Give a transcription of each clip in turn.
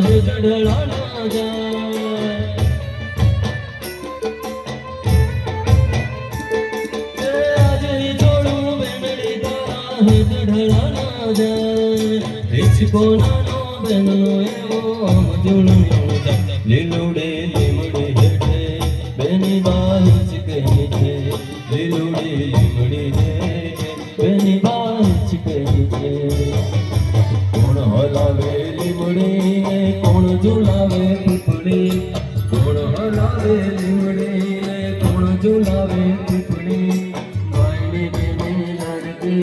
ચઢડા ના જાય આજે છોડું બેનડી તારા ચઢડા ના જાય હિચકો નાનો બેનનો એવો મજૂળનો લીલુડે લીમડે હેઠે બેની બાજ કહી છે લીલુડે લીમડે હેઠે બેની બાજ કહી છે કોણ હલાવે લીમડી કોણ ઝુલાવે પીપળી કોણ હલાવે લીમડી કોણ ઝુલાવે પીપળી ભાઈની બેની લાડકી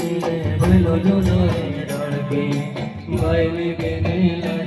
ભલો ઝુલાવે ડાળકી ભાઈની બેની લાડકી